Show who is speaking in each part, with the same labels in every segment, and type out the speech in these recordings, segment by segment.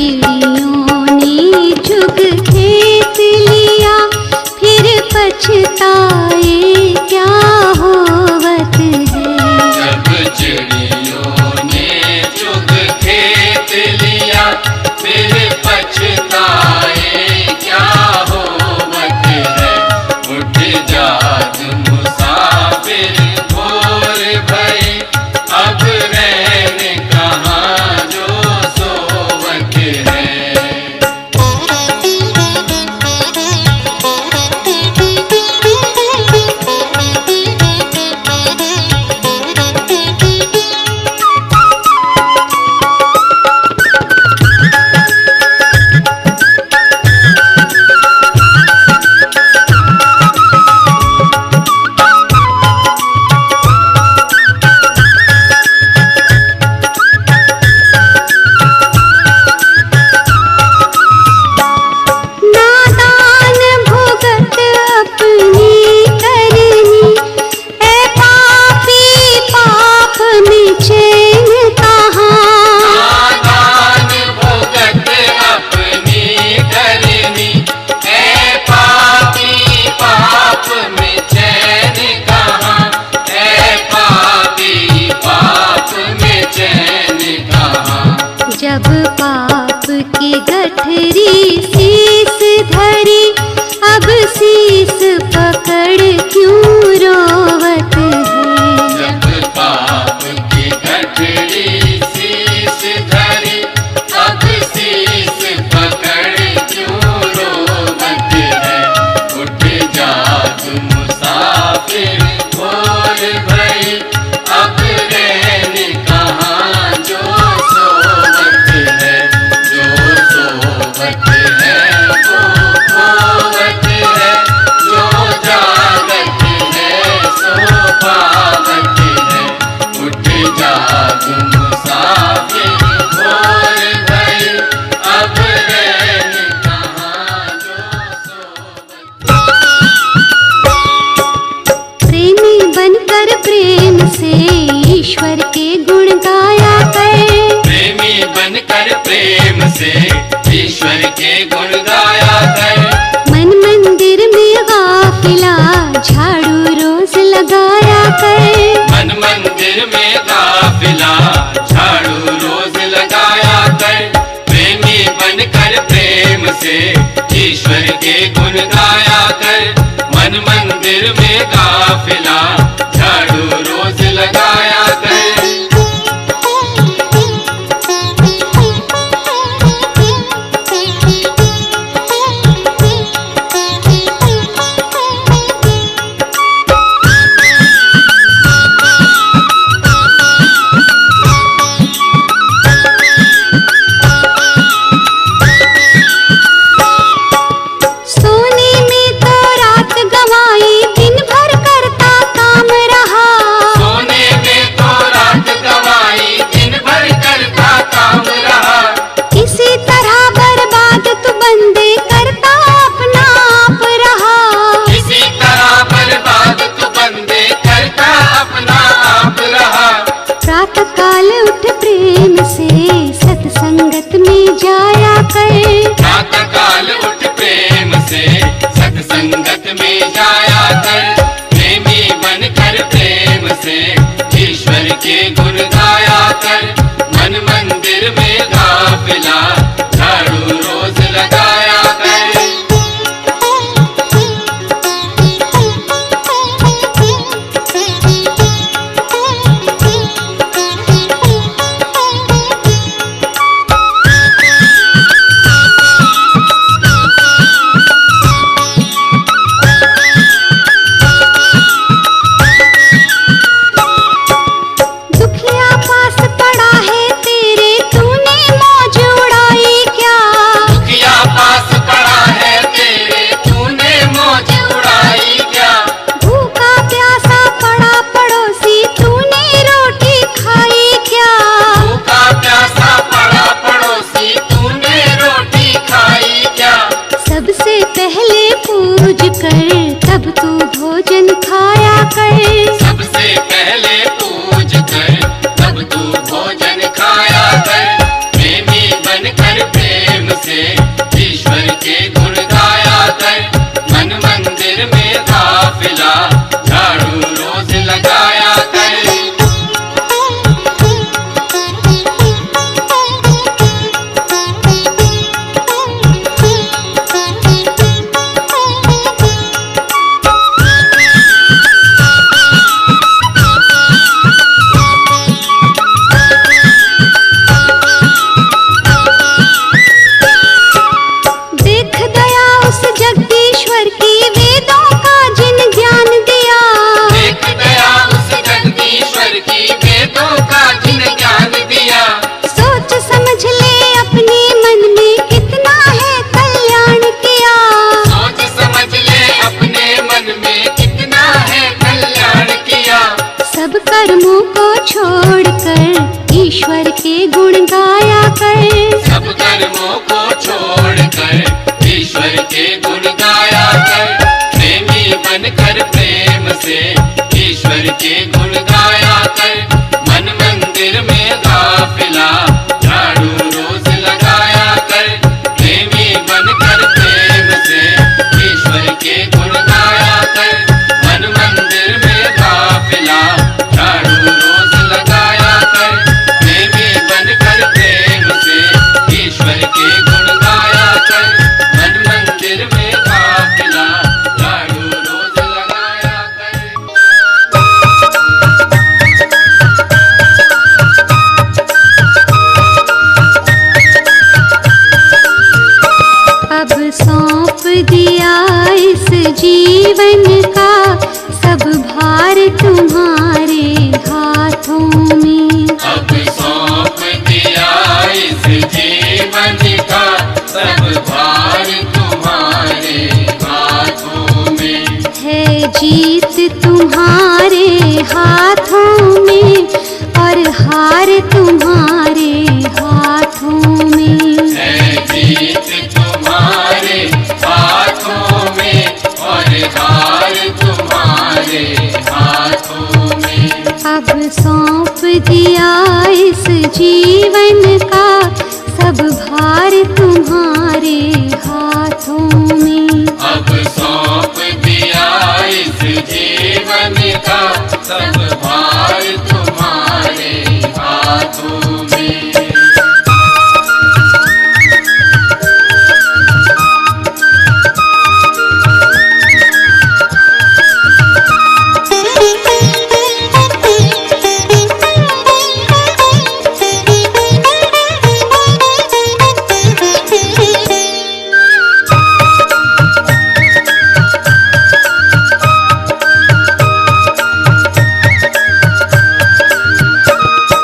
Speaker 1: चिड़ियों ने चुग खेत लिया, फिर पछताए क्या होवत है।
Speaker 2: जब चिड़ियों ने चुग खेत लिया, फिर पछताए क्या होवत है। उठ जाग मुसाफिर भोर भई, अब रैन कहाँ जो सोवत है।
Speaker 1: नादान भुगत अपनी करनी, ए पापी पाप में चैन कहाँ।
Speaker 2: नादान भुगत अपनी करनी, ऐ पापी पाप में चैन कहाँ। ऐ पापी पाप में चैन कहाँ।
Speaker 1: जब पाप की गठरी शीस धरी, अब शीस पकड़ क्यों रोवत है।
Speaker 2: जब पाप की गठरी शीस धरी, अब शीस पकड़ क्यों रोवत है। उठ जाग मुसाफिर भोर भई, अब रैन कहाँ जो सोवत है। जो सोवत है वो खोवत है, जो जागत है सो पावत है। उठ जाग मुसाफिर भोर भई, अब रैन कहाँ जो सोवत है।
Speaker 1: प्रेमी बनकर प्रेम से ईश्वर के गुण गाया कर।
Speaker 2: प्रेमी बनकर प्रेम से ईश्वर के गुण गाया कर।
Speaker 1: मन मंदिर में गाफिला झाड़ू रोज लगाया कर।
Speaker 2: मन मंदिर में गाफिला झाड़ू रोज लगाया कर। प्रेमी बनकर प्रेम से ईश्वर के गुण गाया कर। मन मंदिर में गाफिला झाड़ू रोज लगाया कर।
Speaker 1: सोने में तो रात गवाई, दिन भर करता काम रहा।
Speaker 2: सोने में तो रात गवाई, दिन भर करता काम रहा।
Speaker 1: इसी तरह बर्बाद तू बंदे करता अपना आप रहा।
Speaker 2: इसी तरह बर्बाद तू बंदे करता अपना आप रहा।
Speaker 1: प्रातः काल उठ प्रेम से सत्संगत में जाया कर।
Speaker 2: प्रातः काल उठ प्रेम से सत्संगत में जाया कर। प्रेमी बनकर प्रेम से ईश्वर के गुण गाया कर। मन मंदिर में गाफिला झाड़ू रोज लगाया कर।
Speaker 1: दुखिया पास पड़ा है तेरे, तूने मौज उड़ाई। गाया कर,
Speaker 2: सब कर्मों को छोड़कर ईश्वर के गुण गाया कर। प्रेमी बनकर प्रेम से ईश्वर के गुण गाया कर। मन मंदिर में काफिला झाड़ू रोज लगाया कर। प्रेमी बनकर प्रेम से ईश्वर के गुण गाया कर। मन मंदिर में काफिला झाड़ू रोज लगाया कर। प्रेमी बनकर प्रेम से ईश्वर के गुण गाया कर। मन मंदिर में काफिला झाड़ू रोज लगाया कर।
Speaker 1: अब सौंप दिया इस जीवन का सब भार तुम्हारे हाथों में।
Speaker 2: अब सौंप दिया इस जीवन का सब भार तुम्हारे हाथों में।
Speaker 1: है जीत तुम्हारे हाथों में और हार तुम्हारे हाथों में।
Speaker 2: है जीत तुम्हारे हाथों में और हार तुम्हारे हाथों में।
Speaker 1: अब सौंप दिया इस जीवन का सब भार तुम्हारे हाथों में।
Speaker 2: अब सौंप दिया इस जीवन का सब भार तुम्हारे हाथों में।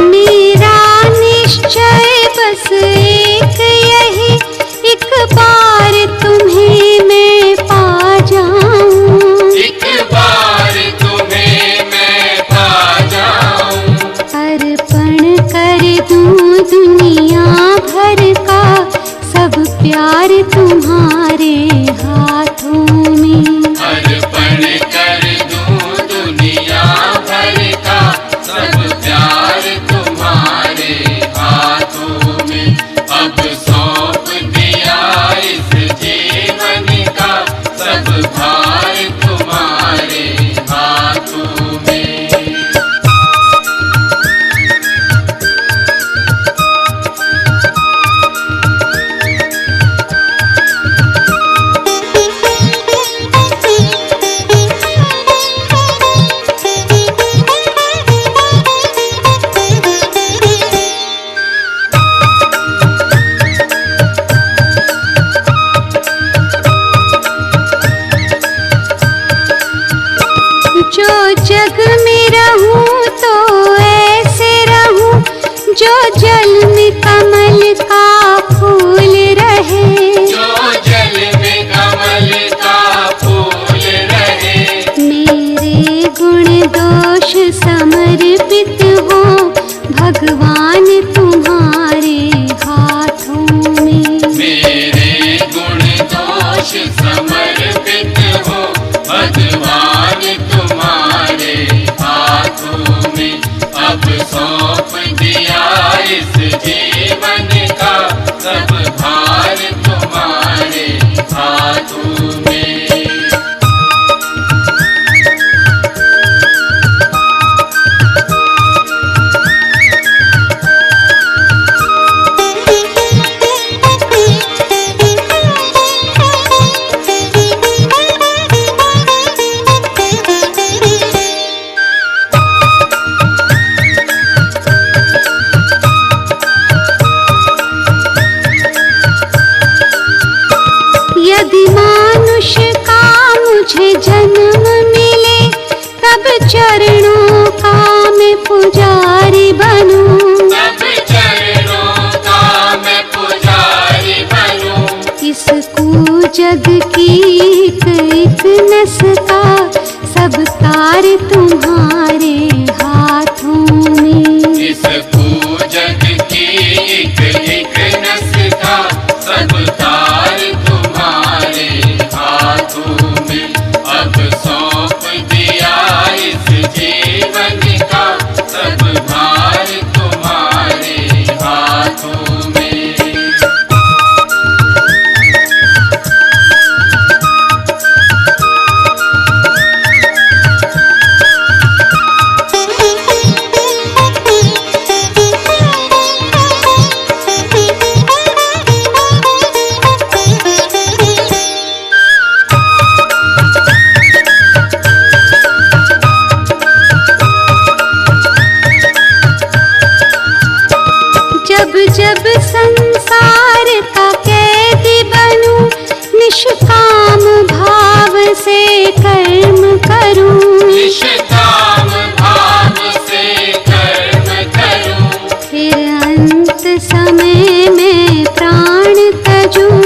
Speaker 1: मेरा निश्चय बस एक यही, एक बार तुम्हें मैं पा जाऊं।
Speaker 2: एक बार तुम्हें मैं पा जाऊं।
Speaker 1: अर्पण कर दूं दुनिया भर का सब प्यार तुम्हारे हाथों में।
Speaker 2: अर्पण कर दूं दुनिया भर का सब प्यार तुम्हारे हाथों में। अब सौंप दिया इस जीवन का सब भार तुम्हारे हाथों में।
Speaker 1: जो जग में रहूं तो ऐसे रहूं जो जल में कमल का फूल रहे।
Speaker 2: जो जल में कमल का फूल रहे।
Speaker 1: मेरे गुण दोष समर्पित हो भगवान तुम्हारे हाथों में।
Speaker 2: मेरे गुण दोष समर्पित हो भगवान तुम्हारे हाथों में। अब सौंप दिया इस जीवन का सब भार तुम्हारे हाथों में।
Speaker 1: यदि मानुष का मुझे जन्म मिले तब चरणों का मैं पुजारी बनूं।
Speaker 2: सब चरणों का मैं पुजारी बनूं।
Speaker 1: इस जग की एक नस का सब तार तुम्हारे हाथों में।
Speaker 2: इस जग की एक
Speaker 1: जब संसार का कैदी बनूं, निष्काम भाव से कर्म करूं,
Speaker 2: निष्काम भाव से कर्म करूं,
Speaker 1: फिर अंत समय में प्राण तजूं,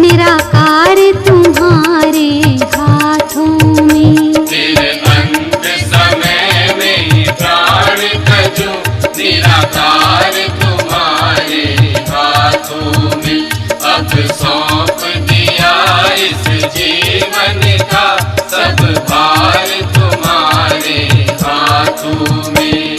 Speaker 1: निराकार तुम्हारे हाथों में।
Speaker 2: फिर अंत समय में प्राण तजूं, निराकार तुम्हारे हाथों में। अब सौंप दिया इस जीवन का सब भार तुम्हारे हाथों में।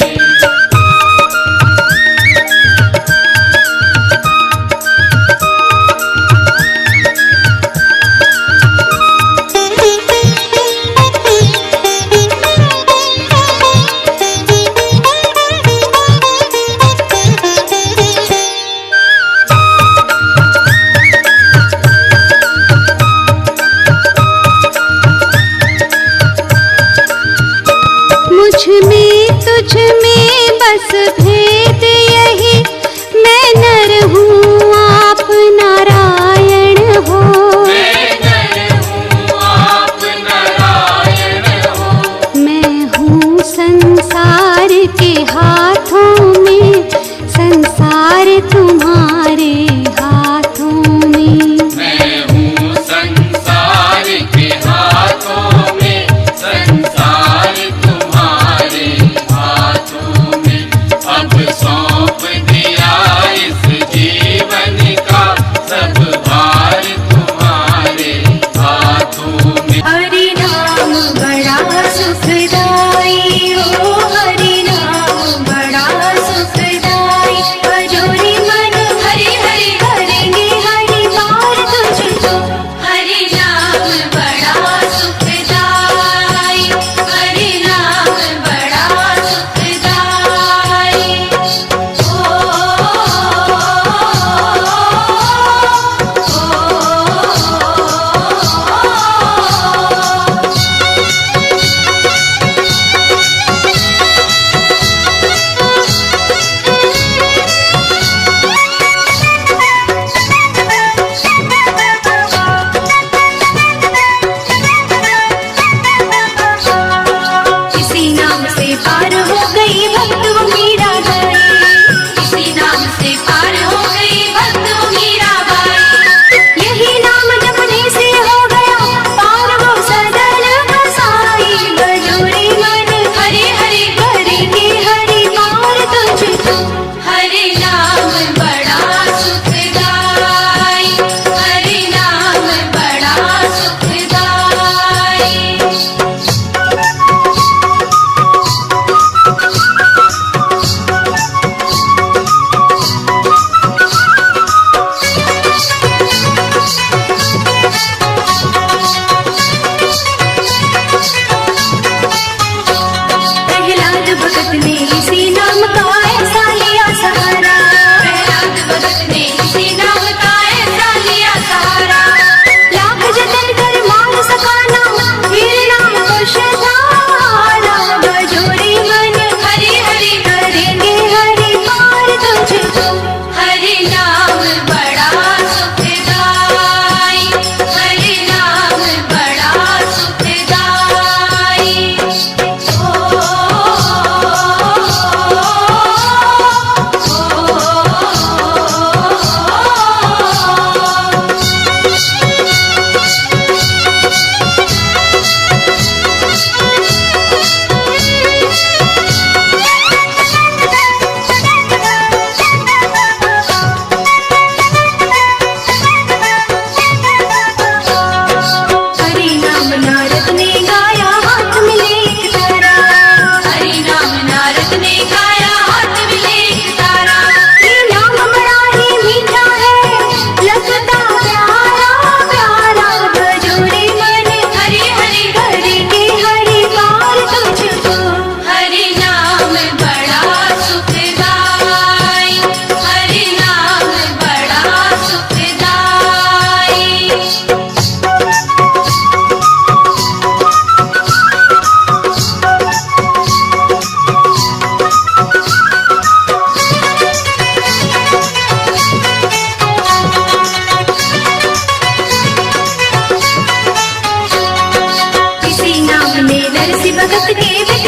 Speaker 1: भगत के